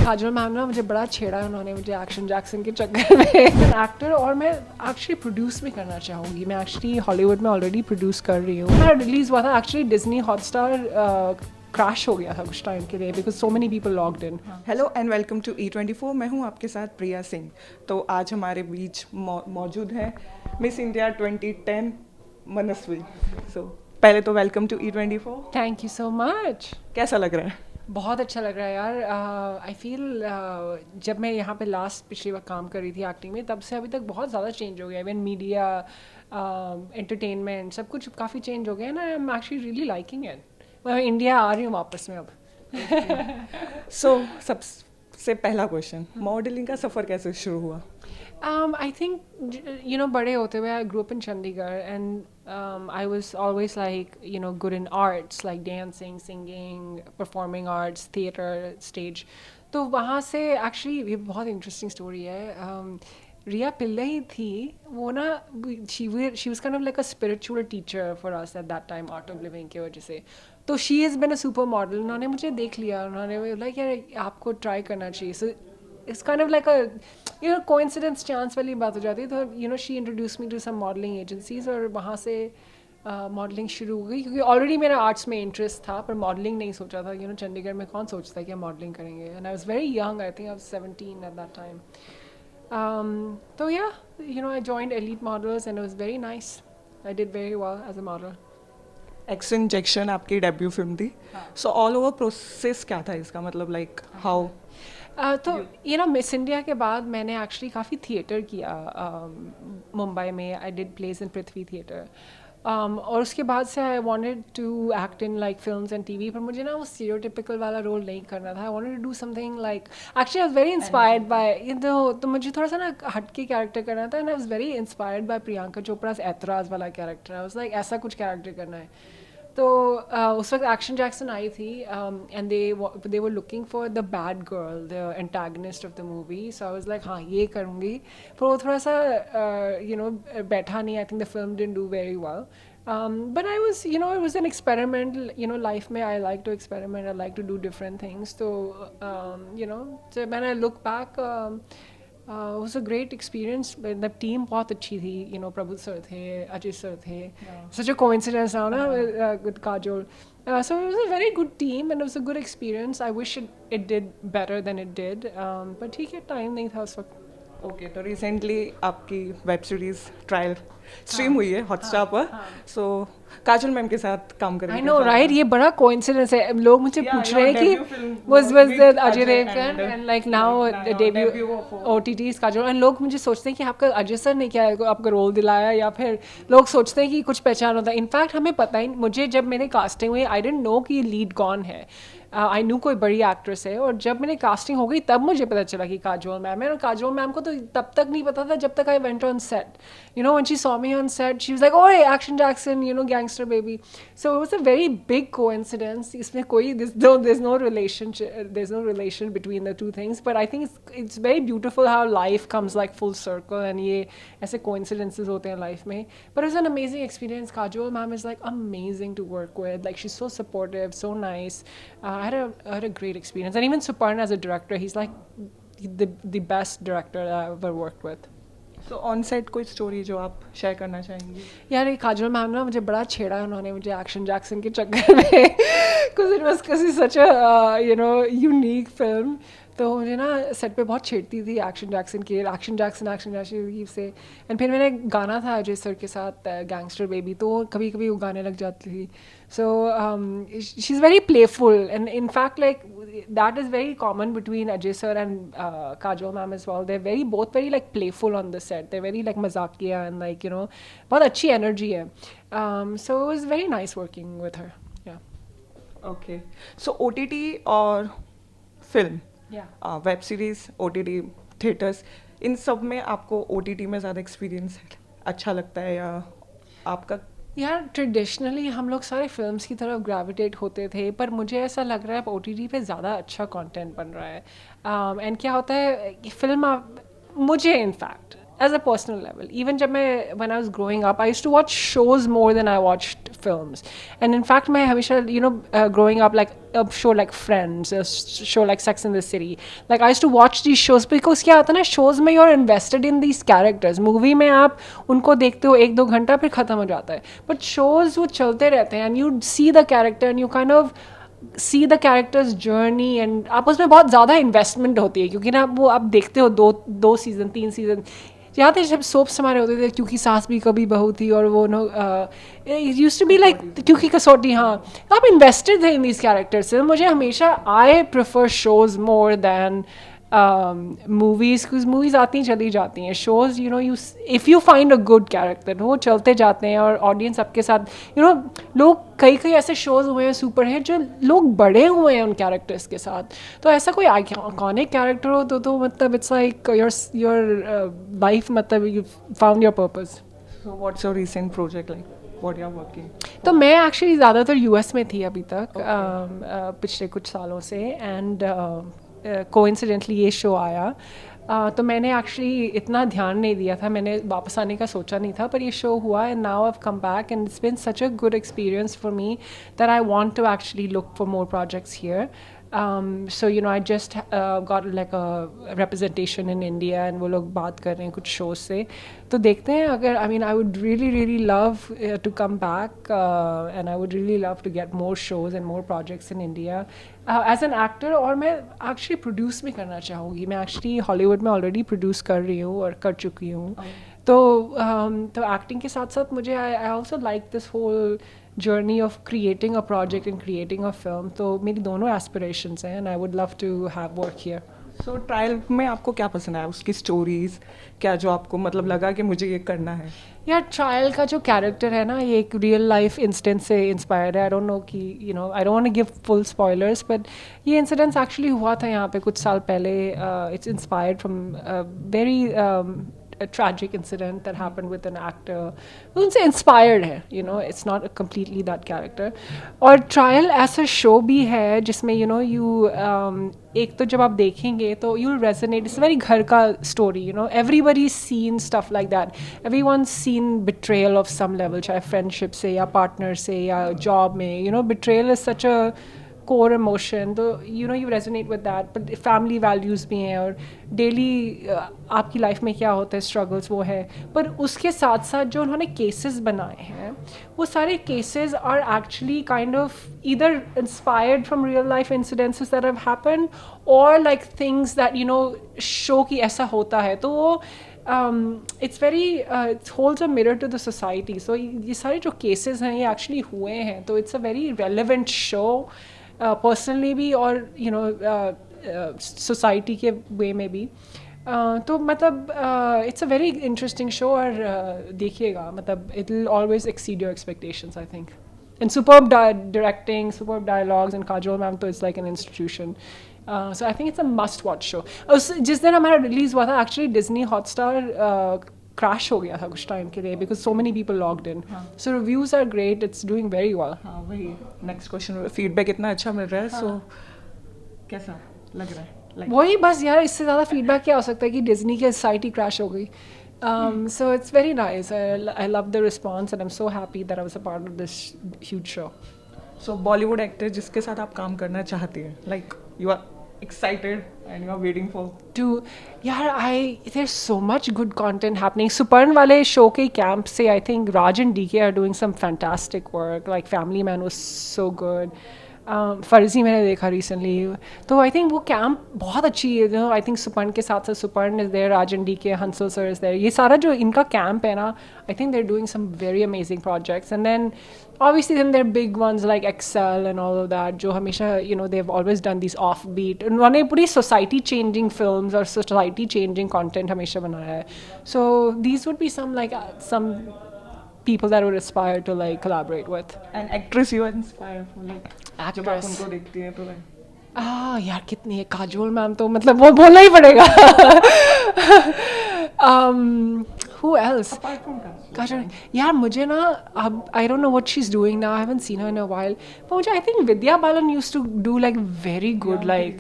Kajol ma'am ना मुझे बड़ा छेड़ा उन्होंने मुझे एक्शन जैक्सन के चक्कर में एक्टर और मैं एक्चुअली प्रोड्यूस भी करना चाहूँगी। मैं एक्चुअली हॉलीवुड में ऑलरेडी प्रोड्यूस कर रही हूँ। मेरा रिलीज़ हुआ था एक्चुअली डिज्नी हॉटस्टार क्रैश हो गया था कुछ टाइम के लिए because so many people logged in. Hello and welcome to E24। मैं हूँ आपके साथ प्रिया सिंह। तो आज हमारे बीच मौजूद हैं मिस इंडिया 2010 मनस्वी। पहले तो welcome to E24। Thank you so much. कैसा लग रहा है? बहुत अच्छा लग रहा है यार। आई फील जब मैं यहाँ पे पिछली बार काम कर रही थी एक्टिंग में, तब से अभी तक बहुत ज़्यादा चेंज हो गया। इवन मीडिया, एंटरटेनमेंट, सब कुछ काफ़ी चेंज हो गया है ना। I am actually really liking it. मैं इंडिया आ रही हूँ वापस में अब। सबसे पहला क्वेश्चन, मॉडलिंग का सफ़र कैसे शुरू हुआ? I think, बड़े होते हुए I grew up in Chandigarh and I was always like, good in arts, like dancing, singing, performing arts, theater, stage. तो वहाँ से actually ये बहुत interesting story है। रिया पिल्ले ही थी वो ना, she was kind of like a spiritual teacher for us at that time, art of living की वजह से। तो she has been a super model। उन्होंने मुझे देख लिया, उन्होंने like यार आपको try करना चाहिए। So it's kind of like a coincidence, chance वाली बात हो जाती है। तो she introduced me to some modeling agencies और वहाँ से मॉडलिंग शुरू हो गई, क्योंकि ऑलरेडी मेरा आर्ट्स में इंटरेस्ट था पर मॉडलिंग नहीं सोचा था। चंडीगढ़ में कौन सोचता है कि हम मॉडलिंग करेंगे। And I was very young, I think I was 17 at that time. So yeah, I joined Elite Models and it was very nice. I did very well as a model. Action Jackson आपकी debut film थी। So all over process क्या था इसका, मतलब like how? तो Miss India के बाद मैंने एक्चुअली काफ़ी थिएटर किया मुंबई में। I did plays in Prithvi Theatre. और उसके बाद से I wanted to act in like films and TV, पर मुझे ना वो स्टीरियोटिपिकल वाला रोल नहीं करना था। I wanted to do something like, actually I was very inspired by तो मुझे थोड़ा सा ना हटके कैरेक्टर करना था। And I was very inspired by Priyanka Chopra's Aitraaz वाला कैरेक्टर। आई वाज लाइक ऐसा कुछ कैरेक्टर करना है। तो उस वक्त एक्शन जैक्सन आई थी and they were looking for the bad girl, the antagonist of the movie. So I was like हाँ ये करूँगी। पर वो थोड़ा सा बैठा नहीं। I think the film didn't do very well, but I was, it was an experiment. Life में I like to experiment, I like to do different things. So so when I look back, it was a great experience. The team बहुत अच्छी थी। प्रभु sir थे, Ajay sir थे। Such a coincidence now ना with Kajol. So it was a very good team and it was a good experience. I wish it did better than it did. But ठीक है, time नहीं था उस वक्त। Okay, तो recently आपकी web series trial stream हुई है हॉटस्टार पर। सो काजल मैम के साथ काम करेंगे। आई नो राइट, ये बड़ा कोइंसिडेंस है। लोग मुझे पूछ रहे हैं कि was Ajay Devgan and like now debut OTTs Kajol. And लोग मुझे सोचते हैं कि आपका अजय सर ने क्या आपका रोल दिलाया, या फिर लोग सोचते हैं कि कुछ पहचान होता है। इनफैक्ट हमें पता ही, मुझे जब मैंने कास्टिंग हुई आई डिडंट नो कि लीड कौन है। आई न्यू कोई बड़ी एक्ट्रेस है, और जब मैंने कास्टिंग हो गई तब मुझे पता चला कि काजोल मैम है। और काजोल मैम को तो तब तक नहीं पता था जब तक I went on set. When she saw me on set she was like ओए Action Jackson, gangster baby. So it was a very big coincidence. इसमें कोई there's no relation between the two things, but I think it's very beautiful how life comes like full circle and ये ऐसे coincidences होते हैं life में। But it was an amazing experience. Kajol ma'am is like amazing to work with. Like she's so supportive, so nice. I had a great experience. And even Suparna as a director, he's like the best director that I've ever worked with. So on set कोई story जो आप share करना चाहेंगी? यार ये Kajol ma'am ना मुझे बड़ा छेड़ा उन्होंने मुझे एक्शन जैक्सन के चक्कर में because it's such a unique film. तो मुझे ना सेट पे बहुत छेड़ती थी एक्शन जैक्सन से। एंड फिर मैंने गाना था अजय सर के साथ गैंगस्टर बेबी, तो कभी कभी वो गाने लग जाती थी। So she is very playful and in fact like that is very common between Ajay sir and Kajol ma'am as well. They both very like playful on the set. They very like मजाकिया and like बहुत अच्छी energy है। So it was very nice working with her. Yeah okay, so OTT और film, web series, OTT, theatres, इन सब में आपको OTT में ज़्यादा एक्सपीरियंस अच्छा लगता है या आपका? यार ट्रेडिशनली हम लोग सारे फिल्म्स की तरफ ग्रेविटेट होते थे, पर मुझे ऐसा लग रहा है OTT पे ज़्यादा अच्छा कंटेंट बन रहा है। एंड क्या होता है फिल्म मुझे in fact as a personal level. Even when I was growing up, I used to watch shows more than I watched films. And in fact, मैं हमेशा, growing up, like a show like Friends, a show like Sex and the City, like I used to watch these shows because क्या होता है ना, shows में you're invested in these characters. Movie में आप उनको देखते हो 1-2 घंटा फिर खत्म हो जाता है. But shows वो चलते रहते हैं and you see the character and you kind of see the characters journey and आप उसमें बहुत ज़्यादा इन्वेस्टमेंट होती है क्योंकि ना वो आप देखते हो दो सीज़न 3 सीज़न. यहाँ थे जब सोप्स हमारे होते थे क्योंकि सास भी कभी बहू थी और वो यूज्ड टू बी लाइक क्योंकि कसौटी. हाँ, तो आप इन्वेस्टेड थे इन दीज कैरेक्टर्स से. मुझे हमेशा I prefer shows more than movies because movies आती चली जाती हैं. shows if you find a good character वो चलते जाते हैं और audience आपके साथ लोग कई ऐसे shows हुए हैं सुपर हैं जो लोग बड़े हुए हैं उन characters के साथ. तो ऐसा कोई iconic character हो तो मतलब it's like your life मतलब you found your purpose. So what's your recent project like? What you are working? तो मैं एक्चुअली ज़्यादातर US में थी अभी तक पिछले कुछ सालों से एंड कोइंसिडेंटली ये शो आया. तो मैंने एक्चुअली इतना ध्यान नहीं दिया था, मैंने वापस आने का सोचा नहीं था, पर ये शो हुआ and now I have come back and it's been such a good experience for me that I want to actually look for more projects here. So I just got like a representation in India and वो लोग बात कर रहे हैं कुछ shows से. तो देखते हैं अगर I would really love to come back and I would really love to get more shows and more projects in India as an actor. और मैं actually produce भी करना चाहूँगी. मैं actually Hollywood में already produce कर रही हूँ और कर चुकी हूँ. तो acting के साथ साथ मुझे I also like this whole journey of creating a project and creating a film. तो मेरी दोनों aspirations हैं and I would love to have work here. So trial में आपको क्या पसंद आया, उसकी स्टोरीज क्या जो आपको मतलब लगा कि मुझे ये करना है? यार ट्रायल का जो कैरेक्टर है ना ये एक रियल लाइफ इंसिडेंट से इंस्पायर्ड है. आई डोंट नो कि I don't want to give full spoilers but ये इंसिडेंट्स एक्चुअली हुआ था यहाँ पे कुछ साल पहले. It's inspired from very a tragic incident that happened with an actor. उनसे inspired है, it's not completely that character. और trial ऐसा show भी है जिसमें you एक तो जब आप देखेंगे तो you'll resonate. It's very घर का story, everybody's seen stuff like that. Everyone's seen betrayal of some level, चाहे friendship से या partner से या job में. Betrayal is such a core emotion, तो you resonate with that. but family values भी हैं और daily आपकी life में क्या होता है struggles वो है. पर उसके साथ साथ जो उन्होंने cases बनाए हैं वो सारे cases are actually kind of either inspired from real life incidences that have happened or like things that show कि ऐसा होता है. तो वो it's very it holds a mirror to the society. so ये सारे जो cases हैं ये actually हुए हैं. तो it's a very relevant show personally भी और सोसाइटी के वे में भी. तो मतलब it's a very interesting show और देखिएगा मतलब it will always exceed your expectations I think. And superb directing, superb dialogues and Kajol ma'am तो it's like an institution. So I think it's a must watch show. जिस दिन हमारा release हुआ था actually Disney Hotstar crash हो गया था कुछ टाइम के लिए because so many people logged in. So reviews are great, it's doing very well. हाँ वही नेक्स्ट क्वेश्चन, फीडबैक इतना अच्छा मिल रहा है. सो कैसा लग रहा है? वही बस यार, इससे ज़्यादा फीडबैक क्या हो सकता है कि डिज्नी की सोसाइटी क्रैश हो गई. So it's very nice. I love the response and I'm so happy that I was a part of this huge show. So Bollywood actor जिसके साथ आप काम करना चाहती हैं, like you are excited and you are waiting for there's so much good content happening. Suparn wale show ke camp se I think Raj and DK are doing some fantastic work. Like Family Man was so good. फर्जी मैंने देखा recently. तो I think वो camp बहुत अच्छी है. I think सुपर्ण के साथ साथ सुपर्ण इज़ देयर, राजन डी के, हंसल सर इज़ देयर. ये सारा जो इनका कैंप है ना, I think they are doing some very amazing projects. And then obviously then there are big ones like Excel and all of that जो हमेशा they've always done these offbeat. उन्होंने पूरी society changing films और society changing content हमेशा बनाया है. So these would be some people that would aspire to like collaborate with. An actress you are inspired for, like actress जब आप उनको देखती हैं तो like यार कितनी है. काजोल मैम तो मतलब वो बोलना ही पड़ेगा. Who else? apart from Kajol, यार मुझे ना अब I don't know what she's doing now. I haven't seen her in a while. But मुझे I think Vidya Balan used to do like very good like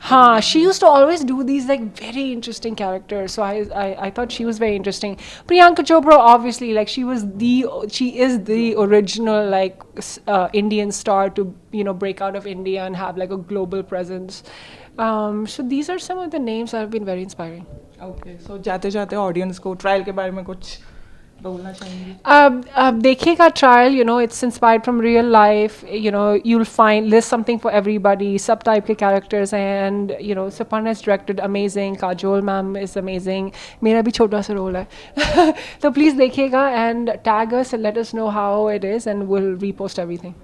Ha, she used to always do these like very interesting characters. So I thought she was very interesting. Priyanka Chopra, obviously, like she is the original like Indian star to break out of India and have like a global presence. So these are some of the names that have been very inspiring. Okay so जाते जाते audience को trial के बारे में कुछ बोलना चाहेंगे? देखिएगा trial, it's inspired from real life. You'll find there's something for everybody, सब type के characters हैं, and Suparna is directed amazing. Kajol ma'am is amazing. मेरा भी छोटा सा role है. So please देखिएगा and tag us and let us know how it is, and we'll repost everything.